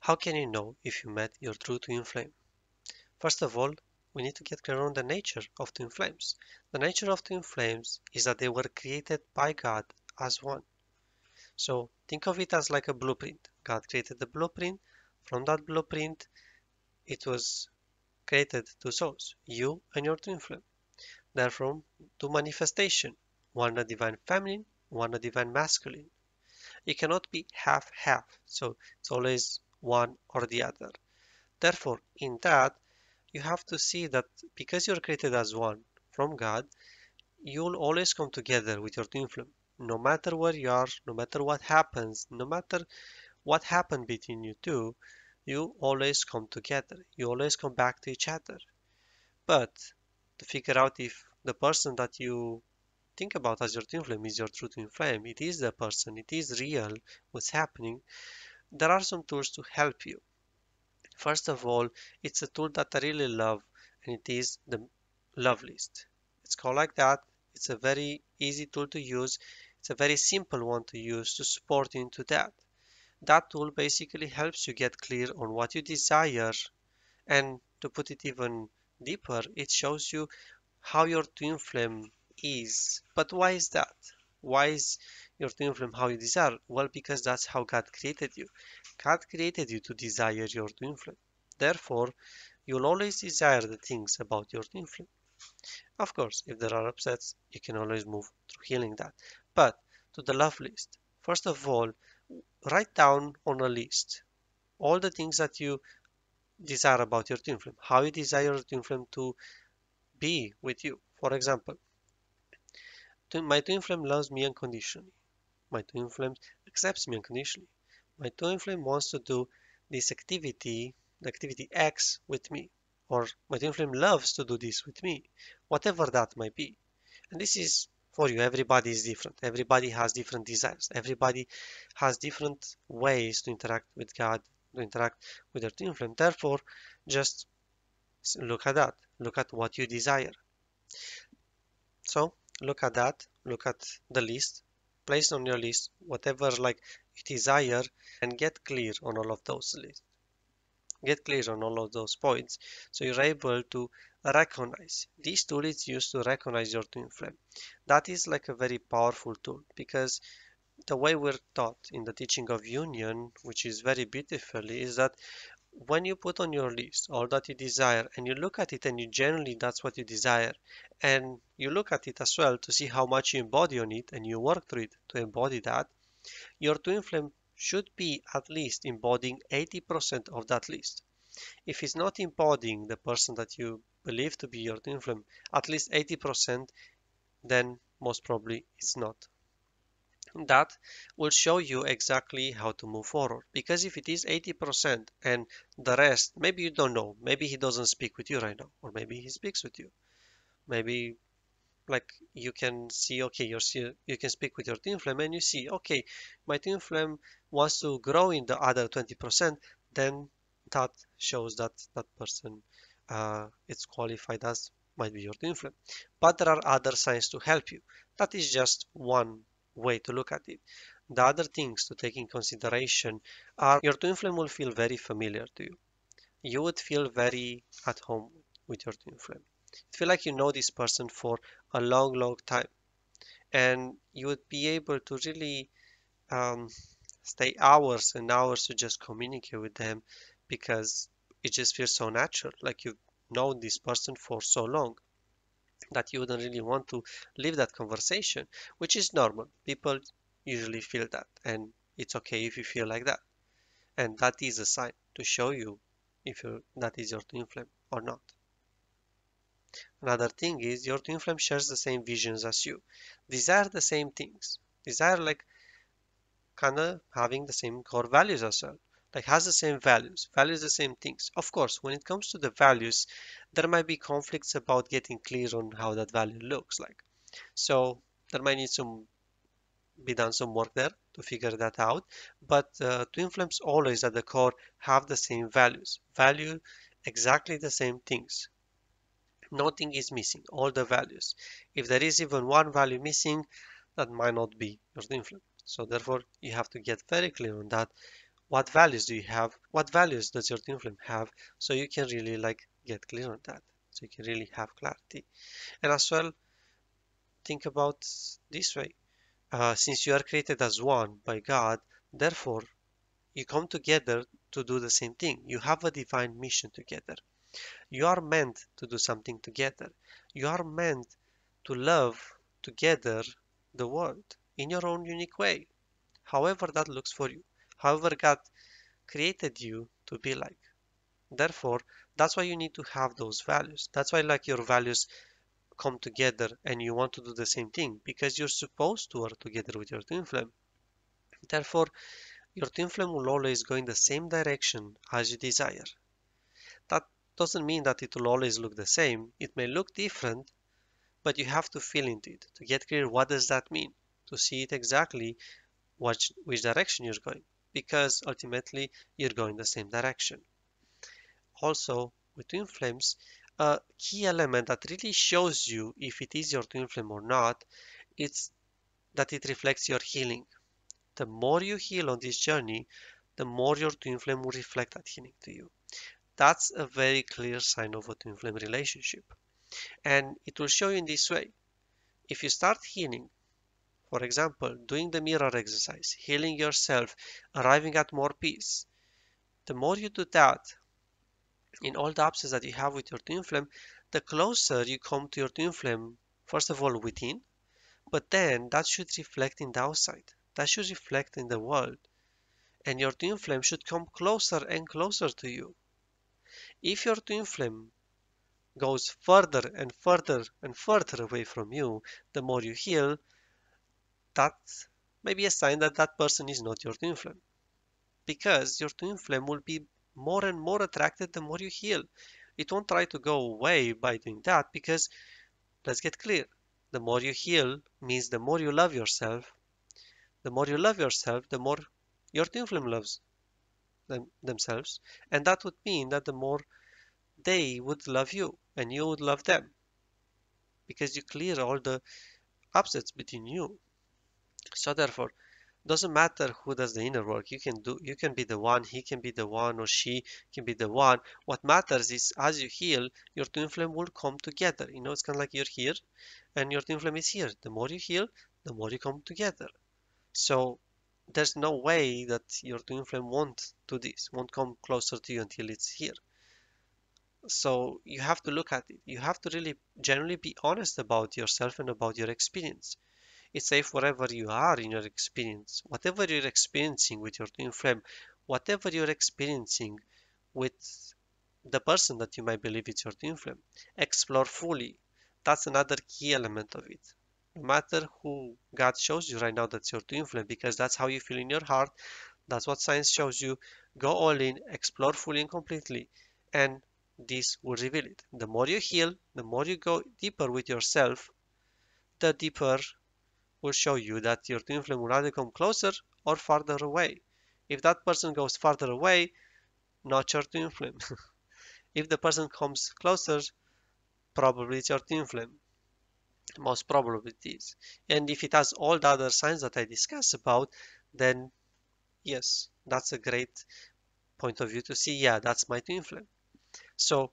How can you know if you met your true twin flame? First of all, we need to get clear on the nature of twin flames. The nature of twin flames is that they were created by God as one. So think of it as like a blueprint. God created the blueprint. From that blueprint, it was created two souls, you and your twin flame. Therefore, two manifestation, one a divine feminine, one a divine masculine. It cannot be half-half, so it's always one or the other. Therefore, in that, you have to see that because you're created as one from God, you'll always come together with your twin flame. No matter where you are, no matter what happens, no matter what happened between you two, you always come together. You always come back to each other. But to figure out if the person that you think about as your twin flame is your true twin flame, it is the person, it is real, what's happening, there are some tools to help you. First of all, it's a tool that I really love, and it is the love list. It's called like that. It's a very easy tool to use. It's a very simple one to use to support you into that. That tool basically helps you get clear on what you desire, and to put it even deeper, it shows you how your twin flame is. But why is that? Why is your twin flame how you desire? Well, because that's how God created you. God created you to desire your twin flame. Therefore, you'll always desire the things about your twin flame. Of course, if there are upsets, you can always move through healing that. But to the love list, first of all, write down on a list all the things that you desire about your twin flame, how you desire your twin flame to be with you. For example, my twin flame loves me unconditionally. My twin flame accepts me unconditionally. My twin flame wants to do this activity, the activity X, with me. Or my twin flame loves to do this with me, whatever that might be. And this is for you. Everybody is different. Everybody has different desires. Everybody has different ways to interact with God, to interact with their twin flame. Therefore, just look at that. Look at what you desire. So look at that. Look at the list. Place on your list whatever like you desire and get clear on all of those lists. Get clear on all of those points so you're able to recognize. This tool is used to recognize your twin flame. That is like a very powerful tool because the way we're taught in the teaching of union, which is very beautifully, is that when you put on your list all that you desire and you look at it and you genuinely that's what you desire and you look at it as well to see how much you embody on it and you work through it to embody that, your twin flame should be at least embodying 80% of that list. If it's not embodying the person that you believe to be your twin flame at least 80%, then most probably it's not. That will show you exactly how to move forward. Because if it is 80% and the rest, maybe you don't know, maybe he doesn't speak with you right now, or maybe he speaks with you. Maybe like you can see, okay, you can speak with your twin flame and you see, okay, my twin flame wants to grow in the other 20%, then that shows that that person it's qualified as might be your twin flame. But there are other signs to help you. That is just one way to look at it. The other things to take in consideration are your twin flame will feel very familiar to you. You would feel very at home with your twin flame. Feel like you know this person for a long, long time, and you would be able to really um, stay hours and hours to just communicate with them because it just feels so natural. Like you've known this person for so long that you wouldn't really want to leave that conversation, which is normal. People usually feel that, and it's okay if you feel like that. And that is a sign to show you if that is your twin flame or not. Another thing is your twin flame shares the same visions as you. Desire the same things. Desire like kind of having the same core values as well. Like has the same values, values the same things. Of course, when it comes to the values, there might be conflicts about getting clear on how that value looks like. So there might need some be done some work there to figure that out. But twin flames always at the core have the same values, value exactly the same things. Nothing is missing, all the values. If there is even one value missing, that might not be your twin flame. So therefore, you have to get very clear on that What values do you have? What values does your twin flame have? So you can really like get clear on that. So you can really have clarity. And as well, think about this way. Since you are created as one by God, therefore you come together to do the same thing. You have a divine mission together. You are meant to do something together. You are meant to love together the world in your own unique way, however that looks for you, however God created you to be like. Therefore, that's why you need to have those values. That's why like your values come together and you want to do the same thing because you're supposed to work together with your twin flame. Therefore, your twin flame will always go in the same direction as you desire. That doesn't mean that it will always look the same. It may look different, but you have to feel into it to get clear what does that mean, to see it exactly which direction you're going, because ultimately you're going the same direction. Also, with twin flames, a key element that really shows you if it is your twin flame or not, it's that it reflects your healing. The more you heal on this journey, the more your twin flame will reflect that healing to you. That's a very clear sign of a twin flame relationship. And it will show you in this way. If you start healing, for example, doing the mirror exercise, healing yourself, arriving at more peace, the more you do that in all the upsets that you have with your twin flame, the closer you come to your twin flame, first of all within, but then that should reflect in the outside. That should reflect in the world. And your twin flame should come closer and closer to you. If your twin flame goes further and further and further away from you, the more you heal, that may be a sign that that person is not your twin flame. Because your twin flame will be more and more attracted the more you heal. It won't try to go away by doing that because, let's get clear, the more you heal means the more you love yourself. The more you love yourself, the more your twin flame loves themselves. And that would mean that the more they would love you and you would love them because you clear all the upsets between you. So therefore, doesn't matter who does the inner work. You can be the one, he can be the one, or she can be the one. What matters is as you heal, your twin flame will come together. You know, it's kind of like you're here and your twin flame is here. The more you heal, the more you come together. So there's no way that your twin flame won't do this, won't come closer to you until it's here. So you have to look at it. You have to really genuinely be honest about yourself and about your experience. It's safe wherever you are in your experience. Whatever you're experiencing with your twin flame, whatever you're experiencing with the person that you might believe is your twin flame, explore fully. That's another key element of it. No matter who God shows you right now that's your twin flame, because that's how you feel in your heart, that's what science shows you. Go all in, explore fully and completely, and this will reveal it. The more you heal, the more you go deeper with yourself, the deeper will show you that your twin flame will either come closer or farther away. If that person goes farther away, not your twin flame. If the person comes closer, probably it's your twin flame. Most probably it is. And if it has all the other signs that I discussed about, then yes, that's a great point of view to see, yeah, that's my twin flame. So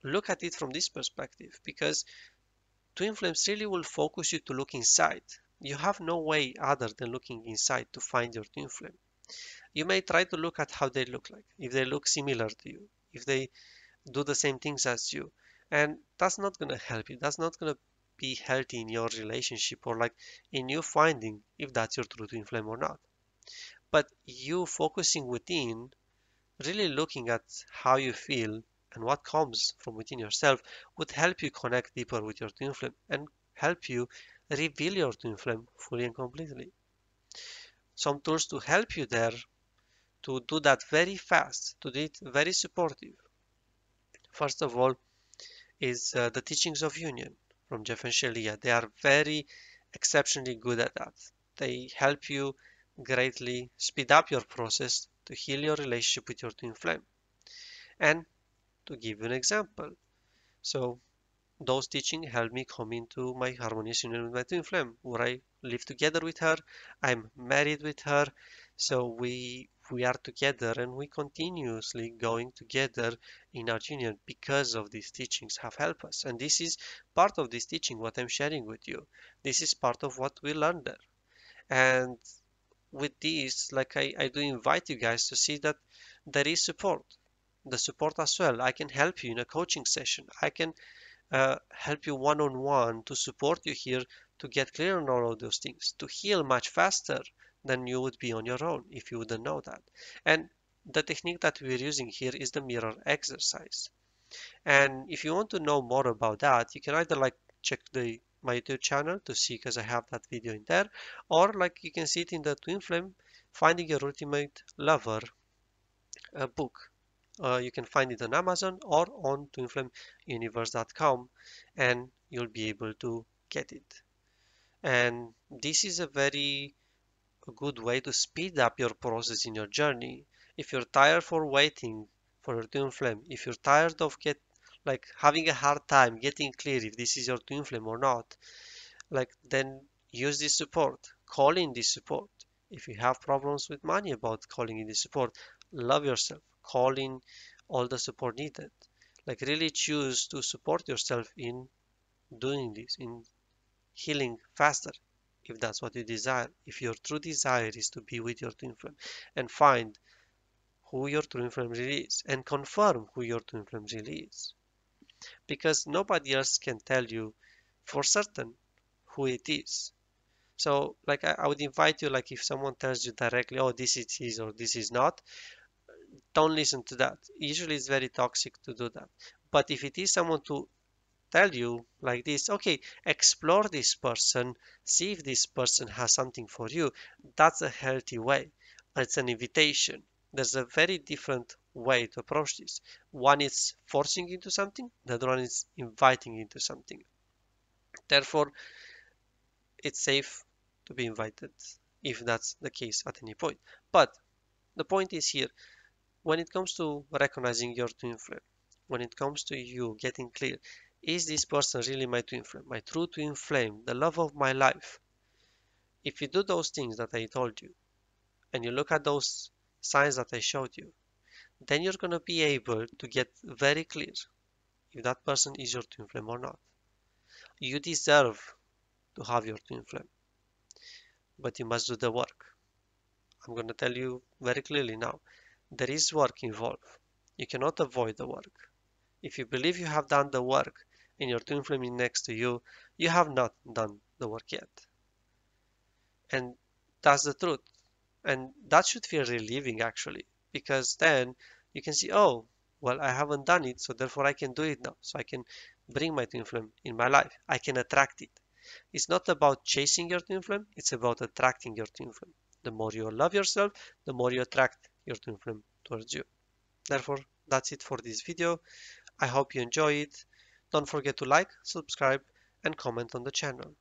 look at it from this perspective because twin flames really will focus you to look inside. You have no way other than looking inside to find your twin flame. You may try to look at how they look like, if they look similar to you, if they do the same things as you. And that's not going to help you. That's not going to be healthy in your relationship or like in you finding if that's your true twin flame or not. But you focusing within, really looking at how you feel and what comes from within yourself would help you connect deeper with your twin flame and help you reveal your twin flame fully and completely. Some tools to help you there to do that very fast, to do it very supportive. First of all, is the teachings of union from Jeff and Shaleia. They are very exceptionally good at that. They help you greatly speed up your process to heal your relationship with your twin flame. And to give you an example, so those teachings helped me come into my harmonious union with my twin flame, where I live together with her. I'm married with her, so we are together and we continuously going together in our union because of these teachings have helped us. And this is part of this teaching, what I'm sharing with you. This is part of what we learned there. And with this, like I do invite you guys to see that there is support. The support as well. I can help you in a coaching session. I can help you one-on-one to support you here to get clear on all of those things, to heal much faster than you would be on your own if you wouldn't know that. And the technique that we're using here is the mirror exercise. And if you want to know more about that, you can either like check my YouTube channel to see because I have that video in there, or like you can see it in the Twin Flame Finding Your Ultimate Lover book. You can find it on Amazon or on twinflameuniverse.com and you'll be able to get it. And this is a very good way to speed up your process in your journey. If you're tired for waiting for your twin flame, if you're tired of like having a hard time getting clear if this is your twin flame or not, like then use this support, call in this support. If you have problems with money about calling in this support, love yourself, call in all the support needed. Like really choose to support yourself in doing this, in healing faster, if that's what you desire. If your true desire is to be with your twin flame and find who your twin flame really is and confirm who your twin flame really is. Because nobody else can tell you for certain who it is. So like I would invite you, like if someone tells you directly, oh, this it is or this is not, don't listen to that. Usually it's very toxic to do that. But if it is someone to tell you like this, okay, explore this person, see if this person has something for you, that's a healthy way. It's an invitation. There's a very different way to approach this. One is forcing into something, the other one is inviting into something. Therefore, it's safe to be invited if that's the case at any point. But the point is here, when it comes to recognizing your twin flame, when it comes to you getting clear, is this person really my twin flame, my true twin flame, the love of my life? If you do those things that I told you, and you look at those signs that I showed you, then you're going to be able to get very clear if that person is your twin flame or not. You deserve to have your twin flame, but you must do the work. I'm going to tell you very clearly now. There is work involved. You cannot avoid the work. If you believe you have done the work and your twin flame is next to you, you have not done the work yet. And that's the truth. And that should feel relieving actually, because then you can see, oh, well, I haven't done it, so therefore I can do it now. So I can bring my twin flame in my life. I can attract it. It's not about chasing your twin flame, it's about attracting your twin flame. The more you love yourself, the more you attract your twin flame towards you. Therefore, that's it for this video. I hope you enjoy it. Don't forget to like, subscribe, and comment on the channel.